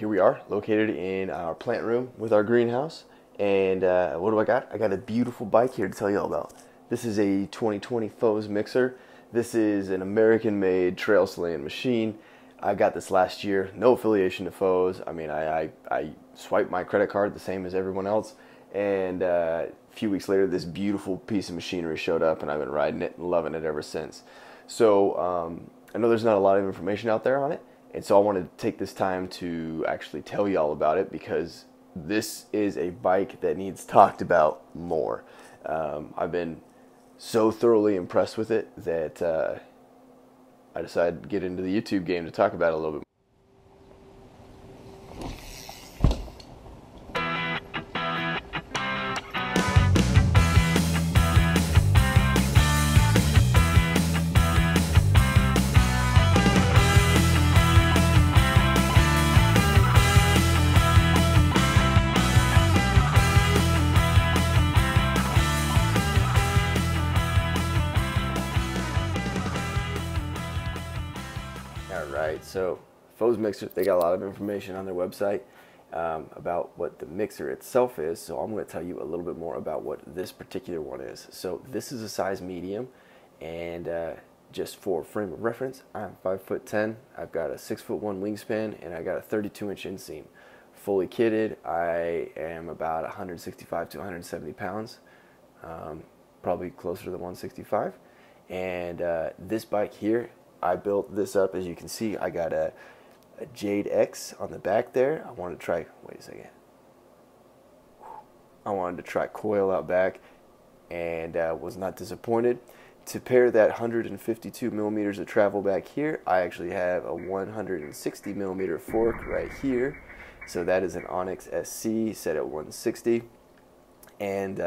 Here we are, located in our plant room with our greenhouse. And what do I got? I got a beautiful bike here to tell you all about. This is a 2020 Foes mixer. This is an American-made trail slaying machine. I got this last year. No affiliation to Foes. I mean, I swiped my credit card the same as everyone else. And a few weeks later, this beautiful piece of machinery showed up, and I've been riding it and loving it ever since. So I know there's not a lot of information out there on it. And so I wanted to take this time to actually tell you all about it because this is a bike that needs talked about more. I've been so thoroughly impressed with it that I decided to get into the YouTube game to talk about it a little bit. Alright, so Foes Mixer, they got a lot of information on their website about what the mixer itself is, so I'm going to tell you a little bit more about what this particular one is. So this is a size medium, and just for frame of reference, I'm 5'10", I've got a 6'1" wingspan, and I got a 32-inch inseam. Fully kitted, I am about 165 to 170 pounds, probably closer to the 165, and this bike here, I built this up. As you can see, I got a Jade X on the back there. I wanted to try, wait a second. I wanted to try coil out back and was not disappointed. To pair that 152 millimeters of travel back here, I actually have a 160 millimeter fork right here. So that is an Onyx SC set at 160. And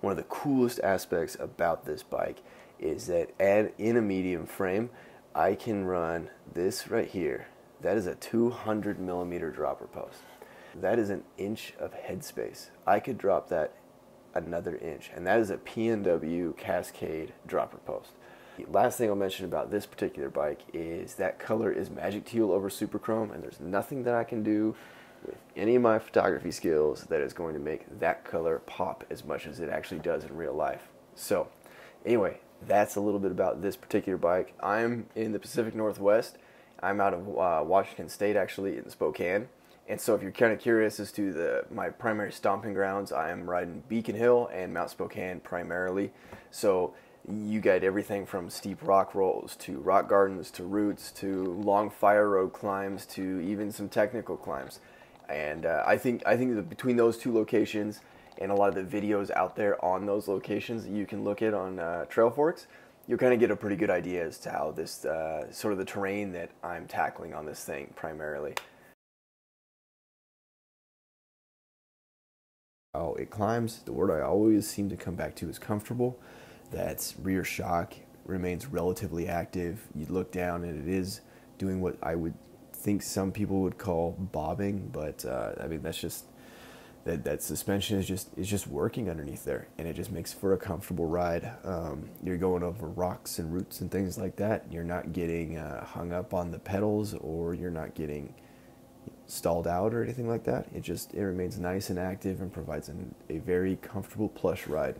one of the coolest aspects about this bike is that in a medium frame, I can run this right here. That is a 200 millimeter dropper post. That is an inch of headspace. I could drop that another inch, and that is a PNW Cascade dropper post. The last thing I'll mention about this particular bike is that color is magic teal over super chrome, and there's nothing that I can do with any of my photography skills that is going to make that color pop as much as it actually does in real life. So anyway, that's a little bit about this particular bike. I'm in the Pacific Northwest. I'm out of Washington State, actually, in Spokane. And so if you're kind of curious as to my primary stomping grounds, I am riding Beacon Hill and Mount Spokane primarily. So you get everything from steep rock rolls to rock gardens to routes to long fire road climbs to even some technical climbs. And I think that between those two locations and a lot of the videos out there on those locations that you can look at on Trail Forks, you'll kind of get a pretty good idea as to how this, sort of the terrain that I'm tackling on this thing primarily. Oh, it climbs. The word I always seem to come back to is comfortable. That's rear shock remains relatively active. You look down and it is doing what I would think some people would call bobbing, but I mean that's just that suspension is just working underneath there, and it just makes for a comfortable ride. You're going over rocks and roots and things like that. You're not getting hung up on the pedals, or you're not getting stalled out or anything like that. It remains nice and active and provides a very comfortable plush ride.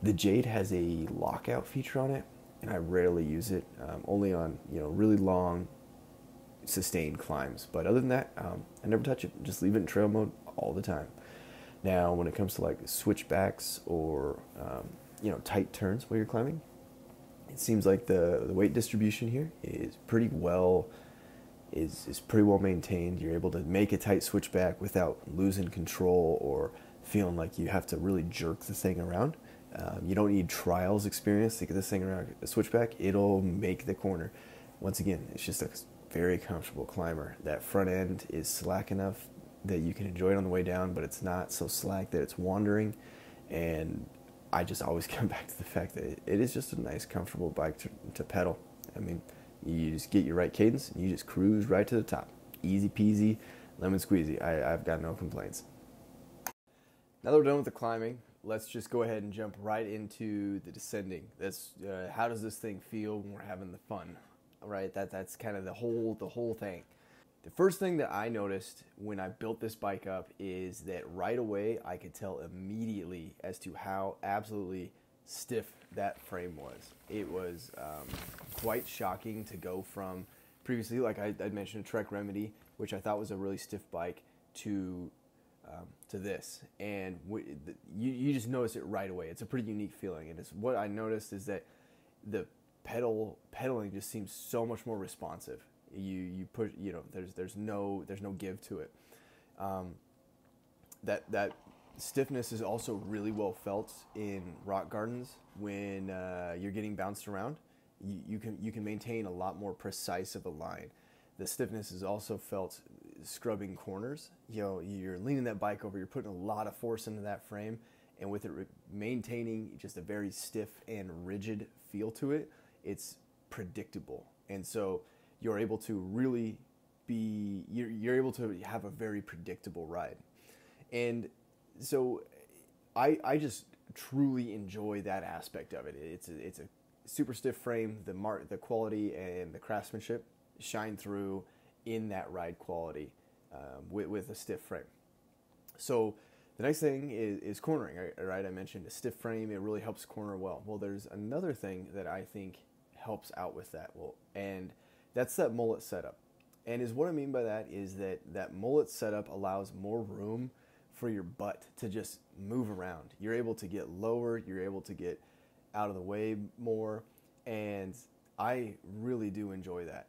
The Jade has a lockout feature on it, and I rarely use it, only on really long sustained climbs. But other than that, I never touch it. Just leave it in trail mode all the time. Now, when it comes to like switchbacks or tight turns while you're climbing, it seems like the weight distribution here is pretty well maintained. You're able to make a tight switchback without losing control or feeling like you have to really jerk the thing around. You don't need trials experience to get this thing around a switchback. It'll make the corner. Once again, it's just a very comfortable climber. That front end is slack enough that you can enjoy it on the way down, but it's not so slack that it's wandering. And I just always come back to the fact that it is just a nice, comfortable bike to pedal. I mean, you just get your right cadence and you just cruise right to the top. Easy peasy, lemon squeezy. I've got no complaints. Now that we're done with the climbing, let's just go ahead and jump right into the descending. That's how does this thing feel when we're having the fun, right? That's kind of the whole thing. The first thing that I noticed when I built this bike up is that right away I could tell immediately as to how absolutely stiff that frame was. It was quite shocking to go from previously, like I'd mentioned, a Trek Remedy, which I thought was a really stiff bike, to this, and you just notice it right away. It's a pretty unique feeling, and it's what I noticed is that the pedaling just seems so much more responsive. You push, there's no give to it. That stiffness is also really well felt in rock gardens when you're getting bounced around. You can maintain a lot more precise of a line. The stiffness is also felt scrubbing corners. You're leaning that bike over, you're putting a lot of force into that frame, and with it maintaining just a very stiff and rigid feel to it, it's predictable. And so you're able to really you're able to have a very predictable ride. And so I just truly enjoy that aspect of it. It's a super stiff frame. The quality and the craftsmanship shine through in that ride quality with a stiff frame. So the next thing is cornering, right? I mentioned a stiff frame. It really helps corner well. Well, there's another thing that I think helps out with that. And that's that mullet setup. And what I mean by that is that mullet setup allows more room for your butt to just move around. You're able to get lower. You're able to get out of the way more. And I really do enjoy that.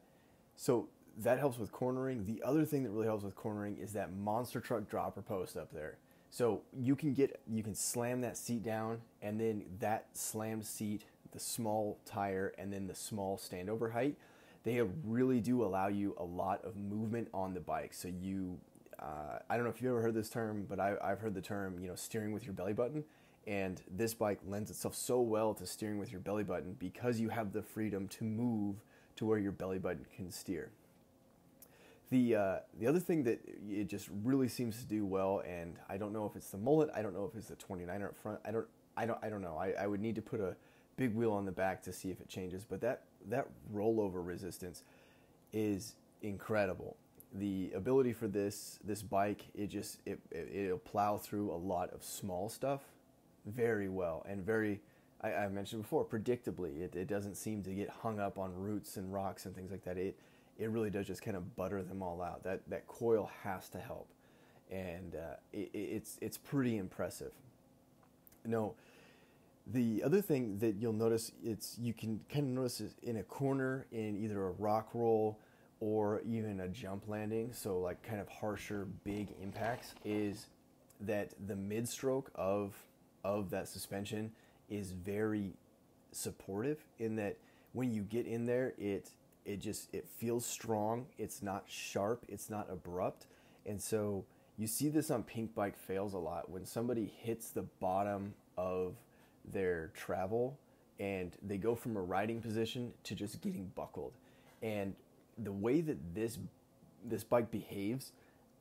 So that helps with cornering. The other thing that really helps with cornering is that monster truck dropper post up there. So you can slam that seat down, and then that slammed seat, the small tire, and then the small standover height, they really do allow you a lot of movement on the bike. So I don't know if you've ever heard this term, but I've heard the term, steering with your belly button. And this bike lends itself so well to steering with your belly button because you have the freedom to move to where your belly button can steer. The other thing that it just really seems to do well, and I don't know if it's the mullet, I don't know if it's the 29er up front, I don't know. I would need to put a big wheel on the back to see if it changes, but that rollover resistance is incredible. The ability for this bike, it'll plow through a lot of small stuff very well, and I mentioned before, predictably. It doesn't seem to get hung up on roots and rocks and things like that. It really does just kind of butter them all out. That coil has to help, and it's pretty impressive. No, the other thing that you'll notice, you can kind of notice is in a corner, in either a rock roll or even a jump landing, so like kind of harsher, big impacts, is that the mid-stroke of that suspension is very supportive, in that when you get in there, it feels strong. It's not sharp. It's not abrupt. And so you see this on pink bike fails a lot, when somebody hits the bottom of their travel and they go from a riding position to just getting buckled. And the way that this bike behaves,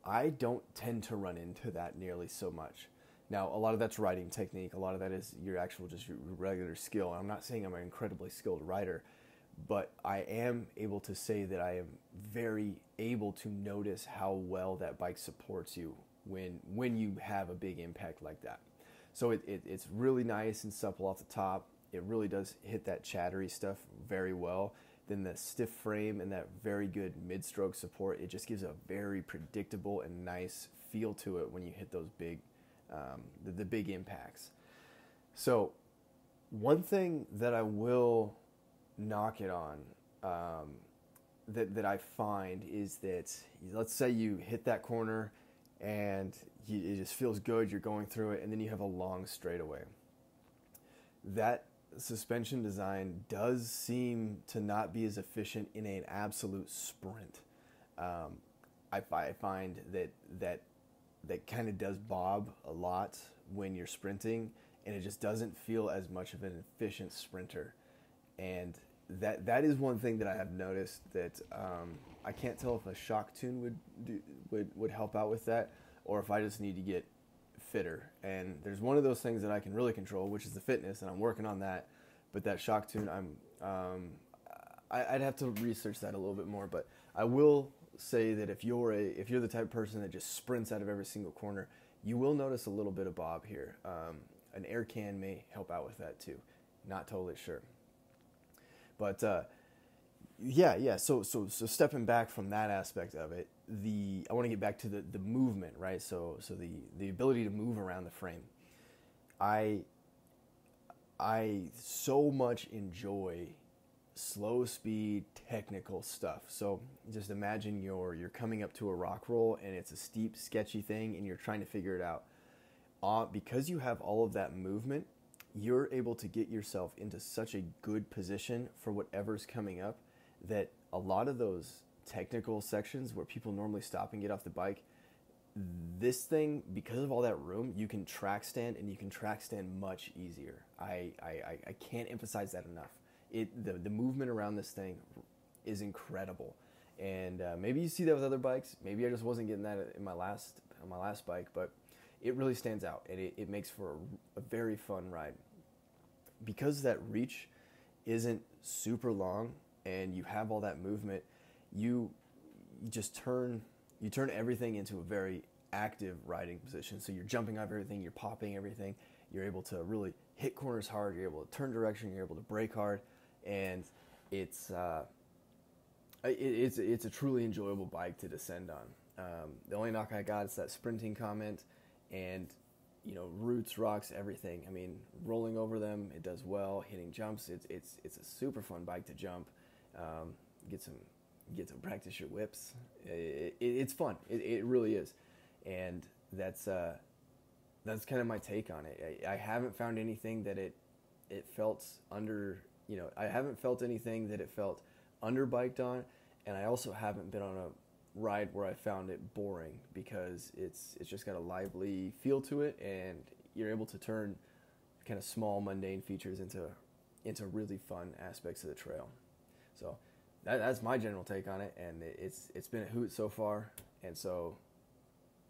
I don't tend to run into that nearly so much. Now, a lot of that's riding technique. A lot of that is your regular skill. And I'm not saying I'm an incredibly skilled rider, but I am able to say that I am very able to notice how well that bike supports you when you have a big impact like that. So it's really nice and supple off the top. It really does hit that chattery stuff very well. Then the stiff frame and that very good mid-stroke support, it just gives a very predictable and nice feel to it when you hit those big the big impacts. So one thing that I will knock it on, that I find, is that, let's say you hit that corner and it just feels good, you're going through it, and then you have a long straightaway. That suspension design does seem to not be as efficient in an absolute sprint. I find that kind of does bob a lot when you're sprinting, and it just doesn't feel as much of an efficient sprinter. And that is one thing that I have noticed, that I can't tell if a shock tune would help out with that, or if I just need to get fitter. And there's one of those things that I can really control, which is the fitness, and I'm working on that. But that shock tune, I'd have to research that a little bit more, but I will say that if you're the type of person that just sprints out of every single corner, you will notice a little bit of bob here. An air can may help out with that too. Not totally sure, but yeah. So stepping back from that aspect of it, I want to get back to the movement, right? So the ability to move around the frame. I so much enjoy slow speed technical stuff. So just imagine you're coming up to a rock roll and it's a steep, sketchy thing and you're trying to figure it out. Because you have all of that movement, you're able to get yourself into such a good position for whatever's coming up that a lot of those technical sections where people normally stop and get off the bike, this thing, because of all that room, you can track stand, and you can track stand much easier. I can't emphasize that enough. The movement around this thing is incredible, and maybe you see that with other bikes. Maybe I just wasn't getting that in my last bike, but it really stands out, and it makes for a very fun ride. Because that reach isn't super long, and you have all that movement, you just turn everything into a very active riding position. So you're jumping off everything, you're popping everything, you're able to really hit corners hard, you're able to turn direction, you're able to brake hard, and it's a truly enjoyable bike to descend on. The only knock I got is that sprinting comment, and roots, rocks, everything. I mean, rolling over them, it does well. Hitting jumps, it's a super fun bike to jump. Get to practice your whips. It's fun. It really is, and that's kind of my take on it. I haven't found anything that it felt under. I haven't felt anything that it felt underbiked on, and I also haven't been on a ride where I found it boring, because it's just got a lively feel to it, and you're able to turn kind of small mundane features into really fun aspects of the trail. So that's my general take on it, and it's been a hoot so far, and so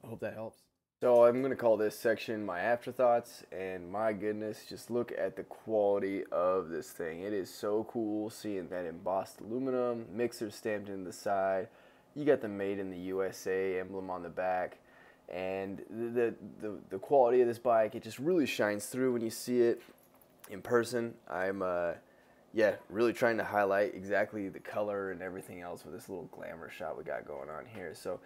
I hope that helps. So I'm going to call this section my afterthoughts, and my goodness, just look at the quality of this thing. It is so cool seeing that embossed aluminum, mixer stamped in the side. You got the Made in the USA emblem on the back, and the quality of this bike, it just really shines through when you see it in person. I'm really trying to highlight exactly the color and everything else with this little glamour shot we got going on here. So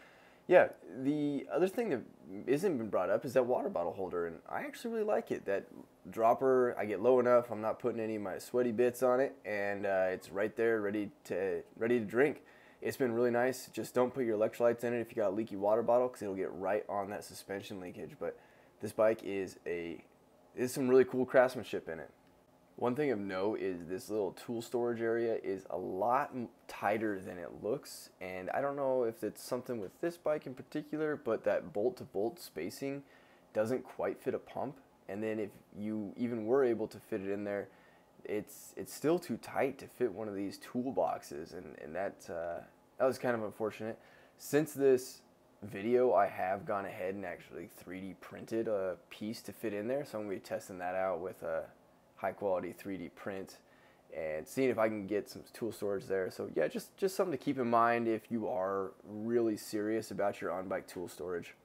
yeah, the other thing that isn't been brought up is that water bottle holder, and I actually really like it. That dropper, I get low enough, I'm not putting any of my sweaty bits on it, and it's right there ready to drink. It's been really nice. Just don't put your electrolytes in it if you got a leaky water bottle, because it'll get right on that suspension leakage. But this bike is some really cool craftsmanship in it. One thing of note is this little tool storage area is a lot tighter than it looks, and I don't know if it's something with this bike in particular, but that bolt-to-bolt spacing doesn't quite fit a pump, and then if you even were able to fit it in there, it's still too tight to fit one of these toolboxes, and that was kind of unfortunate. Since this video, I have gone ahead and actually 3D printed a piece to fit in there, so I'm going to be testing that out with a high quality 3D print and seeing if I can get some tool storage there. So yeah, just something to keep in mind if you are really serious about your on-bike tool storage.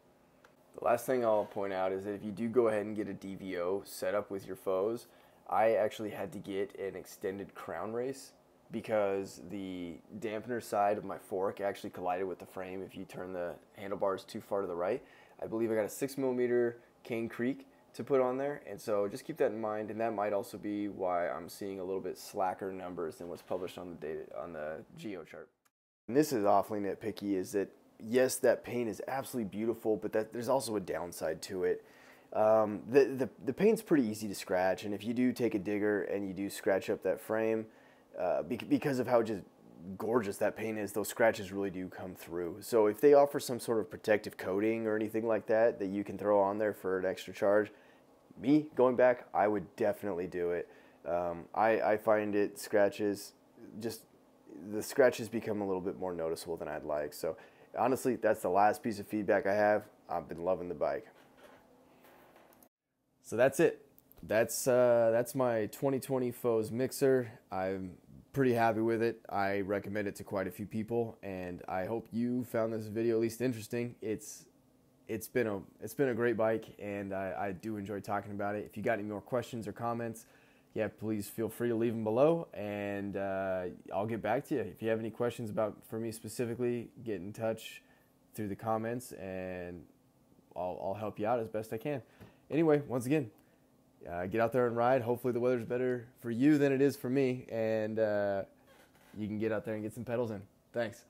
The last thing I'll point out is that if you do go ahead and get a DVO set up with your foes, I actually had to get an extended crown race because the dampener side of my fork actually collided with the frame if you turn the handlebars too far to the right. I believe I got a 6mm Cane Creek to put on there, and so just keep that in mind, and that might also be why I'm seeing a little bit slacker numbers than what's published on the data on the geo chart. And this is awfully nitpicky, is that yes, that paint is absolutely beautiful, but there's also a downside to it. The paint's pretty easy to scratch, and if you do take a digger and you do scratch up that frame, because of how just gorgeous that paint is, those scratches really do come through. So if they offer some sort of protective coating or anything like that you can throw on there for an extra charge, me going back, I would definitely do it. I find the scratches become a little bit more noticeable than I'd like. So honestly, that's the last piece of feedback I have. I've been loving the bike. So that's it. That's my 2020 Foes mixer. I'm pretty happy with it. I recommend it to quite a few people, and I hope you found this video at least interesting. It's been a great bike, and I do enjoy talking about it. If you got any more questions or comments, yeah, please feel free to leave them below, and I'll get back to you. If you have any questions for me specifically, get in touch through the comments, and I'll help you out as best I can. Anyway, once again, get out there and ride. Hopefully the weather's better for you than it is for me, and you can get out there and get some pedals in. Thanks.